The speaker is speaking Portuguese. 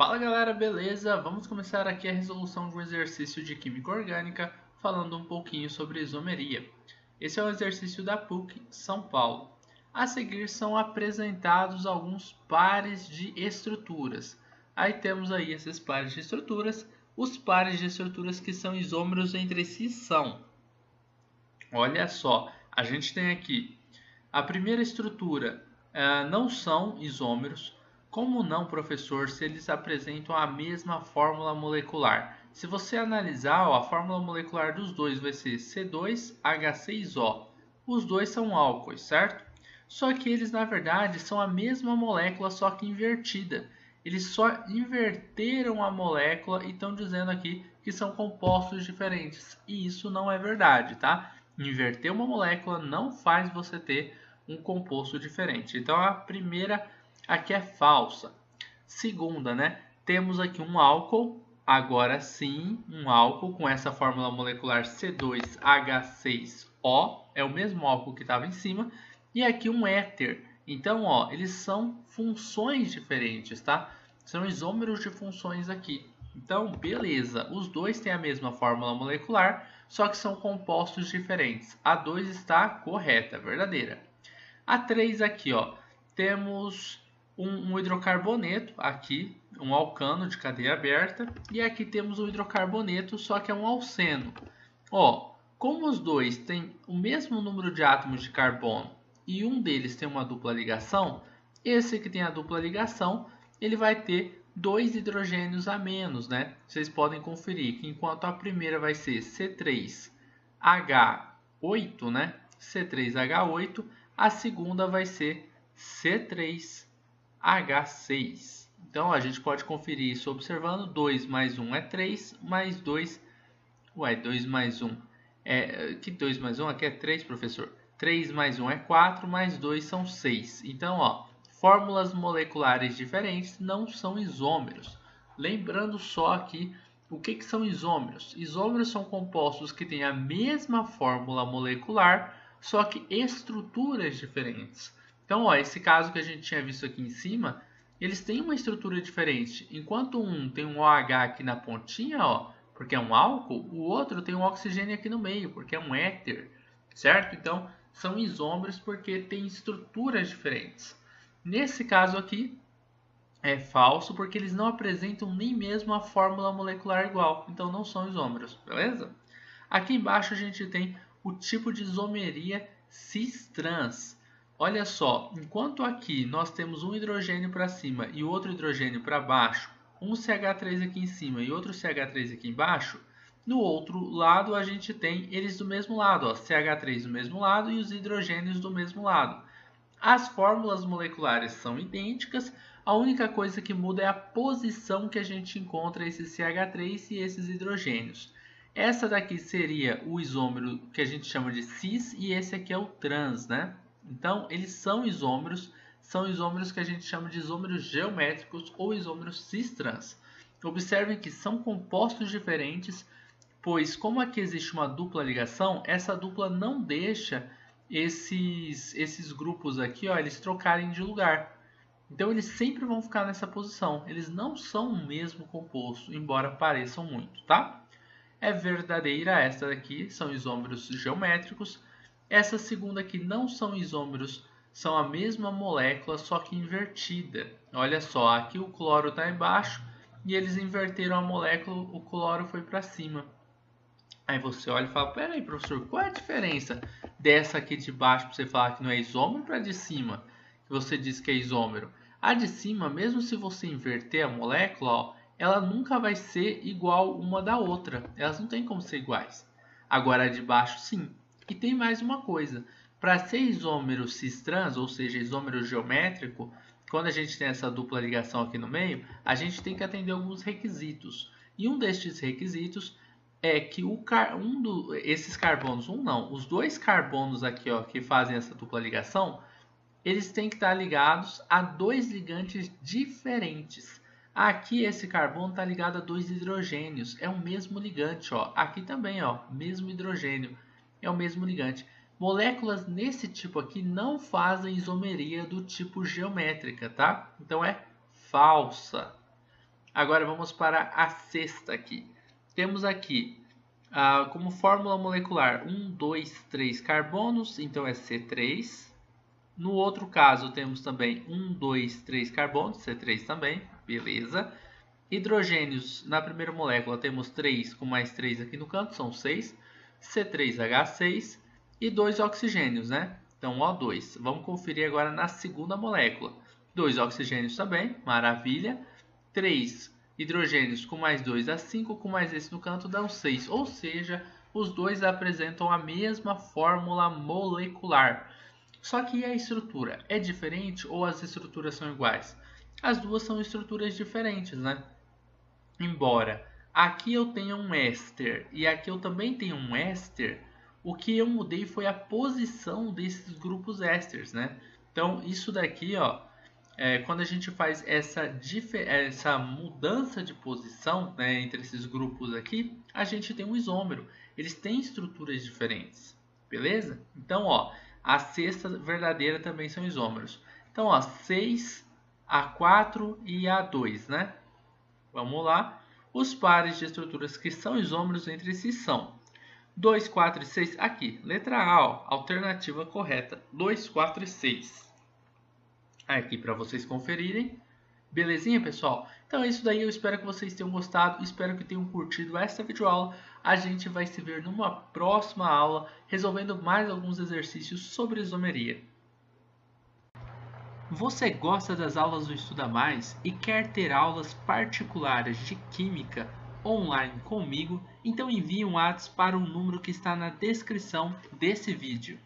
Fala galera, beleza? Vamos começar aqui a resolução de um exercício de Química Orgânica falando um pouquinho sobre isomeria. Esse é o exercício da PUC São Paulo. A seguir são apresentados alguns pares de estruturas. Aí temos aí esses pares de estruturas. Os pares de estruturas que são isômeros entre si são. Olha só, a gente tem aqui a primeira estrutura, não são isômeros. Como não, professor, se eles apresentam a mesma fórmula molecular? Se você analisar, ó, a fórmula molecular dos dois vai ser C2H6O. Os dois são álcoois, certo? Só que eles, na verdade, são a mesma molécula, só que invertida. Eles só inverteram a molécula e estão dizendo aqui que são compostos diferentes. E isso não é verdade, tá? Inverter uma molécula não faz você ter um composto diferente. Então a primeira aqui é falsa. Segunda, né? Temos aqui um álcool, agora sim, um álcool com essa fórmula molecular C2H6O, é o mesmo álcool que estava em cima, e aqui um éter. Então, ó, eles são funções diferentes, tá? São isômeros de funções aqui. Então, beleza, os dois têm a mesma fórmula molecular, só que são compostos diferentes. A 2 está correta, verdadeira. A 3 aqui, ó, temos um hidrocarboneto aqui, um alcano de cadeia aberta, e aqui temos um hidrocarboneto, só que é um alceno. Ó, como os dois têm o mesmo número de átomos de carbono e um deles tem uma dupla ligação, esse que tem a dupla ligação, ele vai ter 2 hidrogênios a menos, né? Vocês podem conferir que enquanto a primeira vai ser C3H8, né? C3H8, a segunda vai ser C3H6. Então a gente pode conferir isso observando. 2 mais 1 é 3, mais 2. Ué, 2 mais 1 é. Que 2 mais 1? Aqui é 3, professor. 3 mais 1 é 4, mais 2 são 6. Então, ó, fórmulas moleculares diferentes não são isômeros. Lembrando só aqui o que são isômeros. Isômeros são compostos que têm a mesma fórmula molecular, só que estruturas diferentes. Então, ó, esse caso que a gente tinha visto aqui em cima, eles têm uma estrutura diferente. Enquanto um tem um OH aqui na pontinha, ó, porque é um álcool, o outro tem um oxigênio aqui no meio, porque é um éter, certo? Então, são isômeros porque têm estruturas diferentes. Nesse caso aqui, é falso porque eles não apresentam nem mesmo a fórmula molecular igual, então não são isômeros, beleza? Aqui embaixo a gente tem o tipo de isomeria cis-trans. Olha só, enquanto aqui nós temos um hidrogênio para cima e outro hidrogênio para baixo, um CH3 aqui em cima e outro CH3 aqui embaixo, no outro lado a gente tem eles do mesmo lado, ó, CH3 do mesmo lado e os hidrogênios do mesmo lado. As fórmulas moleculares são idênticas, a única coisa que muda é a posição que a gente encontra esse CH3 e esses hidrogênios. Essa daqui seria o isômero que a gente chama de cis e esse aqui é o trans, né? Então, eles são isômeros que a gente chama de isômeros geométricos ou isômeros cis-trans. Observem que são compostos diferentes, pois como aqui existe uma dupla ligação, essa dupla não deixa esses grupos aqui, ó, eles trocarem de lugar. Então eles sempre vão ficar nessa posição. Eles não são o mesmo composto, embora pareçam muito, tá? É verdadeira esta daqui, são isômeros geométricos. Essa segunda aqui não são isômeros, são a mesma molécula, só que invertida. Olha só, aqui o cloro está embaixo e eles inverteram a molécula, o cloro foi para cima. Aí você olha e fala, peraí, professor, qual é a diferença dessa aqui de baixo para você falar que não é isômero para a de cima, que você diz que é isômero? A de cima, mesmo se você inverter a molécula, ó, ela nunca vai ser igual uma da outra. Elas não têm como ser iguais. Agora a de baixo, sim. E tem mais uma coisa. Para ser isômero cis-trans, ou seja, isômero geométrico, quando a gente tem essa dupla ligação aqui no meio, a gente tem que atender alguns requisitos. E um destes requisitos é que esses carbonos, os dois carbonos aqui, ó, que fazem essa dupla ligação, eles têm que estar ligados a dois ligantes diferentes. Aqui esse carbono está ligado a dois hidrogênios, é o mesmo ligante, ó. Aqui também, ó, mesmo hidrogênio, é o mesmo ligante. Moléculas nesse tipo aqui não fazem isomeria do tipo geométrica, tá? Então é falsa. Agora vamos para a sexta aqui. Temos aqui como fórmula molecular 1, 2, 3 carbonos, então é C3. No outro caso temos também 1, 2, 3 carbonos, C3 também, beleza. Hidrogênios na primeira molécula temos 3 com mais 3 aqui no canto, são 6. C3H6 e 2 oxigênios, né? Então O2. Vamos conferir agora na segunda molécula. 2 oxigênios também, maravilha. 3 hidrogênios com mais 2 dá 5, com mais esse no canto dão 6. Ou seja, os dois apresentam a mesma fórmula molecular. Só que a estrutura é diferente ou as estruturas são iguais? As duas são estruturas diferentes, né? Embora aqui eu tenha um éster e aqui eu também tenho um éster, o que eu mudei foi a posição desses grupos ésteres, né? Então isso daqui, ó, quando a gente faz essa mudança de posição, né, entre esses grupos aqui, a gente tem um isômero. Eles têm estruturas diferentes, beleza? Então, ó, a sexta verdadeira também são isômeros. Então, ó, 6, A4 e A2, né? Vamos lá. Os pares de estruturas que são isômeros entre si são 2, 4 e 6. Aqui, letra A, ó, alternativa correta. 2, 4 e 6. Aqui para vocês conferirem. Belezinha, pessoal? Então é isso daí. Eu espero que vocês tenham gostado. Espero que tenham curtido esta videoaula. A gente vai se ver numa próxima aula, resolvendo mais alguns exercícios sobre isomeria. Você gosta das aulas do Estuda Mais e quer ter aulas particulares de Química online comigo? Então envie um WhatsApp para o número que está na descrição desse vídeo.